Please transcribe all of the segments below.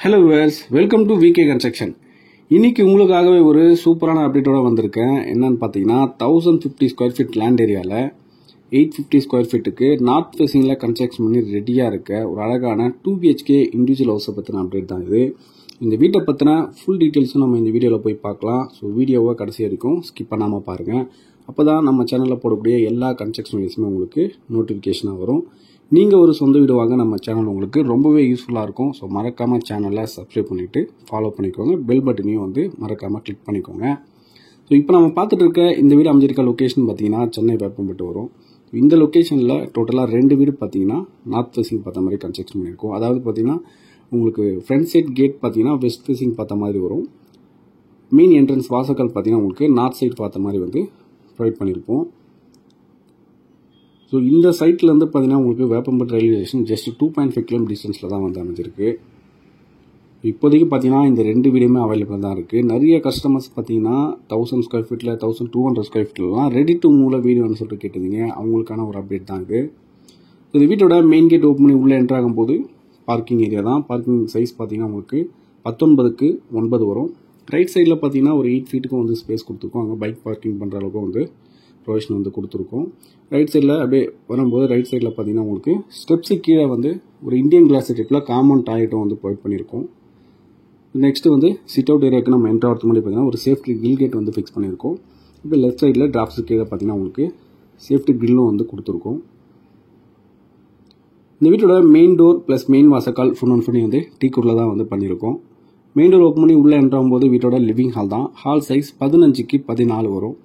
Hello viewers, welcome to VK construction. இன்னைக்கு உங்களுக்காகவே ஒரு சூப்பரான அப்டேட்டோட வந்திருக்கேன். என்னன்னு பார்த்தீங்கன்னா 1050 ஸ்கொயர் ஃபீட் லேண்ட் ஏரியாவில் 850 ஸ்கொயர் ஃபீட்டுக்கு நார்த் ஃபேசிங்கில் கன்ஸ்ட்ரக்ஷன் பண்ணி ரெடியாக இருக்க ஒரு அழகான 2 BHK இண்டிவிஜுவல் ஹவுஸை பற்றின அப்டேட் தான் இது. இந்த வீட்டை பற்றின ஃபுல் டீட்டெயில்ஸும் நம்ம இந்த வீடியோவில் போய் பார்க்கலாம். ஸோ வீடியோவை கடைசி வரைக்கும் ஸ்கிப் பண்ணாமல் பாருங்கள். அப்போ தான் நம்ம சேனலில் போடக்கூடிய எல்லா கன்ஸ்ட்ரக்ஷன் வீடியோஸுமே உங்களுக்கு நோட்டிஃபிகேஷனாக வரும். நீங்கள் ஒரு சொந்த வீடு வாங்க நம்ம சேனல் உங்களுக்கு ரொம்பவே யூஸ்ஃபுல்லாக இருக்கும். ஸோ மறக்காமல் சேனலை சப்ஸ்கிரைப் பண்ணிவிட்டு ஃபாலோ பண்ணிக்கோங்க. பெல் பட்டனையும் மறக்காமல் கிளிக் பண்ணிக்கோங்க. ஸோ இப்போ நம்ம பார்த்துட்டு இருக்க இந்த வீடு அமைஞ்சிருக்க லொக்கேஷன் பார்த்தீங்கன்னா சென்னை வேப்பம்பட்டு வரும். இந்த லொக்கேஷனில் டோட்டலாக 2 வீடு பார்த்தீங்கன்னா நார்த் ஃபேசிங் பார்த்த மாதிரி கன்ஸ்ட்ரக்ஷன் பண்ணியிருக்கோம். அதாவது பார்த்தீங்கன்னா உங்களுக்கு ஃப்ரண்ட் சைட் கேட் பார்த்தீங்கன்னா வெஸ்ட் ஃபேசிங் பார்த்த மாதிரி வரும். மெயின் என்ட்ரன்ஸ் வாசக்கால் பார்த்தீங்கன்னா உங்களுக்கு நார்த் சைட் பார்த்த மாதிரி ப்ரொவைட் பண்ணியிருப்போம். ஸோ இந்த சைட்லேருந்து பார்த்தீங்கன்னா உங்களுக்கு Veppampattu railway station just 2.5 km டிஸ்டன்ஸில் தான் அமைஞ்சிருக்கு. இப்போதைக்கு பார்த்தீங்கன்னா இந்த 2 வீடுமே அவைலபிள் தான் இருக்குது. நிறைய கஸ்டமர்ஸ் பார்த்தீங்கன்னா 1000 ஸ்கொயர் ஃபீட்டில் 1200 ஸ்கொயர் ஃபீட்லாம் ரெடி டு மூவ்ல வீடு வேணும்னு சொல்லிட்டு கேட்டிருந்தீங்க. அவங்களுக்கான ஒரு அப்டேட் தான் இது. இந்த வீட்டோட மெயின் கேட் ஓப்பன் பண்ணி உள்ளே என்ட்ரு ஆகும்போது பார்க்கிங் ஏரியா தான். பார்க்கிங் சைஸ் பார்த்தீங்கன்னா உங்களுக்கு 19க்கு 9 வரும். ரைட் சைடில் பார்த்தீங்கன்னா ஒரு 8 ஃபீட்டுக்கும் ஸ்பேஸ் கொடுத்துருக்கோம். அங்கே பைக் பார்க்கிங் பண்ணுற அளவுக்கு ப்ரொவிஷன் கொடுத்துருக்கோம். ரைட் சைடில் அப்படியே வரும்போது ரைட் சைடில் பார்த்தீங்கன்னா உங்களுக்கு ஸ்டெப்ஸு கீழே ஒரு இந்தியன் கிளாஸ் டைப்பில் காமன் டாய்லெட்டும் ப்ரொவைட் பண்ணியிருக்கோம். நெக்ஸ்ட்டு சிட் அவுட் ஏரியாவுக்கு நம்ம என்ட்ரு ஆகிறதுக்கு முன்னாடி பார்த்தீங்கன்னா ஒரு சேஃப்டி கில் கேட் ஃபிக்ஸ் பண்ணியிருக்கோம். இப்போ லெஃப்ட் சைடில் டிராப்ஸு கீழே பார்த்தீங்கன்னா உங்களுக்கு சேஃப்டி கில்லும் கொடுத்துருக்கோம். இந்த வீட்டோட மெயின் டோர் ப்ளஸ் மெயின் வாசக்கால் ஃபுல் அண்ட் ஃபுல்லி டீக்குடில் தான் பண்ணியிருக்கோம். மெயின் டோர் ஓப்பன் பண்ணி உள்ளே என்ட்ரு ஆகும்போது வீட்டோட லிவிங் ஹால் தான். ஹால் சைஸ் 15க்கு 14 வரும்.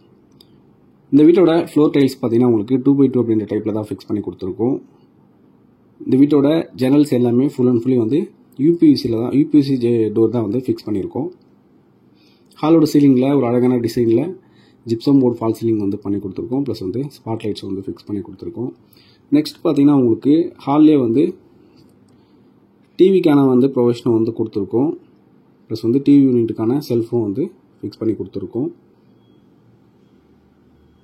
இந்த வீட்டோட ஃப்ளோர் டைல்ஸ் பார்த்தீங்கன்னா உங்களுக்கு 2x2 அப்படின்ற டைப்பில் தான் ஃபிக்ஸ் பண்ணி கொடுத்துருக்கோம். இந்த வீட்டோட ஜன்னல்ஸ் எல்லாமே full and fully UPVC door தான் ஃபிக்ஸ் பண்ணியிருக்கோம். ஹாலோட சீலிங்கில் ஒரு அழகான டிசைனில் ஜிப்சம் போர்ட் ஃபால் சீலிங் பண்ணி கொடுத்துருக்கோம். ப்ளஸ் ஸ்பாட் லைட்ஸ் ஃபிக்ஸ் பண்ணி கொடுத்துருக்கோம். நெக்ஸ்ட் பார்த்தீங்கன்னா உங்களுக்கு ஹால்லே டிவிக்கான ப்ரொவிஷனை கொடுத்துருக்கோம். ப்ளஸ் டிவி யூனிட்டுக்கான செல்ஃபும் ஃபிக்ஸ் பண்ணி கொடுத்துருக்கோம்.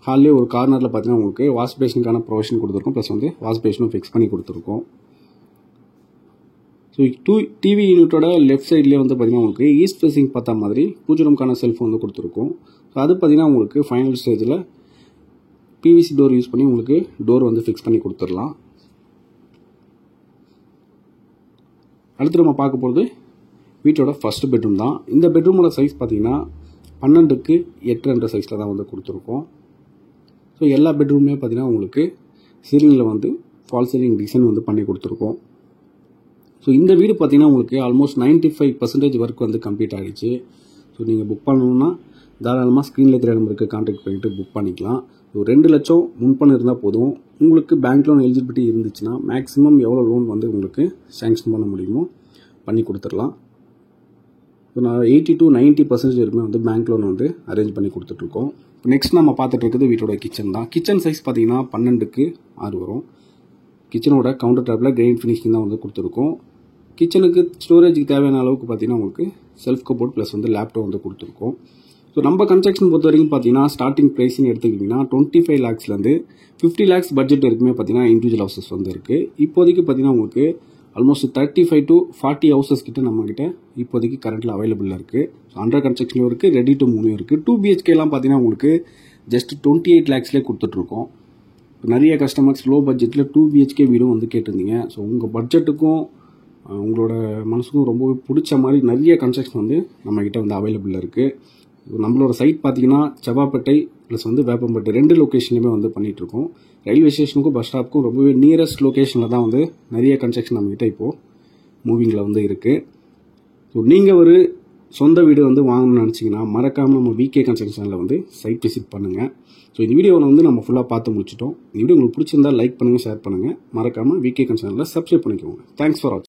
ஹால்லே ஒரு கார்னரில் பார்த்தீங்கன்னா உங்களுக்கு வாஷ் பேஷனுக்கான ப்ரொவிஷன் கொடுத்துருக்கோம். ப்ளஸ் வாஷ் பேஷனும் ஃபிக்ஸ் பண்ணி கொடுத்துருக்கோம். ஸோ டிவி யூனிட்டோட லெஃப்ட் சைட்லேயே பார்த்தீங்கன்னா உங்களுக்கு ஈஸ்ட் ஃபேசிங் பார்த்தா மாதிரி பூஜை ரூம்க்கான செல்ஃப் கொடுத்துருக்கோம். ஸோ அது பார்த்தீங்கன்னா உங்களுக்கு ஃபைனல் ஸ்டேஜில் பிவிசி டோர் யூஸ் பண்ணி உங்களுக்கு டோர் ஃபிக்ஸ் பண்ணி கொடுத்துடலாம். அடுத்து நம்ம பார்க்க போகிறது வீட்டோட ஃபர்ஸ்ட் பெட்ரூம் தான். இந்த பெட்ரூமோட சைஸ் பார்த்தீங்கன்னா 12க்கு 8 என்ற சைஸில் தான் கொடுத்துருக்கோம். ஸோ எல்லா பெட்ரூமே பார்த்தீங்கன்னா உங்களுக்கு சீலிங்கில் ஃபால் சீலிங் டிசைன் பண்ணி கொடுத்துருக்கோம். ஸோ இந்த வீடு பார்த்தீங்கன்னா உங்களுக்கு ஆல்மோஸ்ட் 95% ஒர்க் கம்ப்ளீட் ஆகிடுச்சு. ஸோ நீங்கள் புக் பண்ணணுன்னா தாராளமாக ஸ்க்ரீனில் தெரிய நம்பருக்கு கான்டாக்ட் பண்ணிவிட்டு புக் பண்ணிக்கலாம். ஸோ 2 லட்சம் முன்பணம் இருந்தால் போதும். உங்களுக்கு பேங்க் லோன் எலிஜிபிலிட்டி இருந்துச்சுன்னா மேக்ஸிமம் எவ்வளோ லோன் உங்களுக்கு சேங்ஷன் பண்ண முடியுமோ பண்ணி கொடுத்துடலாம். ஸோ நான் 80 to 90% வரைக்குமே பேங்க் லோன் அரேஞ்ச் பண்ணி கொடுத்துட்ருக்கோம். நெக்ஸ்ட் நம்ம பார்த்துட்டு இருக்கிறது வீட்டோட கிச்சன் தான். கிச்சன் சைஸ் பார்த்தீங்கன்னா 12க்கு 6 வரும். கிச்சனோட கவுண்டர் டாப்பில் கிரைண்ட் ஃபினிஷிங் தான் கொடுத்துருக்கோம். கிச்சனுக்கு ஸ்டோரேஜுக்கு தேவையான அளவுக்கு பார்த்தீங்கன்னா உங்களுக்கு செல்ஃப் கபோர்ட் ப்ளஸ் லேப்டாப் கொடுத்துருக்கோம். ஸோ நம்ம கன்ஸ்ட்ரக்ஷன் பொறுத்த வரைக்கும் பார்த்தீங்கன்னா ஸ்டார்டிங் ப்ரைஸ்ன்னு எடுத்துக்கிட்டிங்கன்னா 25 lakhsலேருந்து 50 lakhs பட்ஜெட் வரைக்குமே பார்த்தீங்கன்னா இண்டிவிஜுவல் ஹவுசஸ் இருக்குது. இப்போதைக்கு பார்த்தீங்கன்னா உங்களுக்கு ஆல்மோஸ்ட் 35 to 40 ஹவுசஸ் கிட்ட நம்மக்கிட்ட இப்போதைக்கு கரண்ட்டில் அவைலபிளாக இருக்குது. ஸோ அண்டர் கன்ஸ்ட்ரக்ஷனும் இருக்குது, ரெடி டு மூவ்லையும் இருக்குது. 2 BHKலாம் பார்த்தீங்கன்னா உங்களுக்கு ஜஸ்ட் 28 lakhsலேயே கொடுத்துட்ருக்கோம். நிறைய கஸ்டமர்ஸ் லோ பட்ஜெட்டில் 2 BHK வீடும் கேட்டிருந்தீங்க. ஸோ உங்கள் பட்ஜெட்டுக்கும் உங்களோட மனசுக்கும் ரொம்பவே பிடிச்ச மாதிரி நிறைய கன்ஸ்ட்ரக்ஷன் நம்மக்கிட்ட அவைலபிளாக இருக்குது. நம்மளோட சைட் பார்த்தீங்கன்னா செவ்வாப்பேட்டை ப்ளஸ் வேப்பம்பட்டு 2 லொக்கேஷன்லையுமே பண்ணிகிட்ருக்கோம். ரயில்வே ஸ்டேஷனுக்கும் பஸ் ஸ்டாப்புக்கும் ரொம்பவே நியரஸ்ட் லொக்கேஷனில் தான் நிறைய கன்ஸ்ட்ரக்ஷன் நம்மகிட்ட இப்போது மூவிங்கில் இருக்குது. ஸோ நீங்கள் ஒரு சொந்த வீடு வாங்கணும்னு நினச்சிங்கன்னா மறக்காமல் நம்ம விகே கன்ஸ்ட்ரக்ஷனில் சைட் விசிட் பண்ணுங்கள். ஸோ இந்த வீடியோவில் நம்ம ஃபுல்லாக பார்த்து முடிச்சிட்டோம். இந்த வீடியோ உங்களுக்கு பிடிச்சிருந்தா லைக் பண்ணுங்கள், ஷேர் பண்ணுங்கள். மறக்காமல் விகே கன்ஸ்ட்ரக்ஷனில் சப்ஸ்கிரைப் பண்ணிக்கோங்க. தேங்க்ஸ் ஃபார் வாட்சிங்.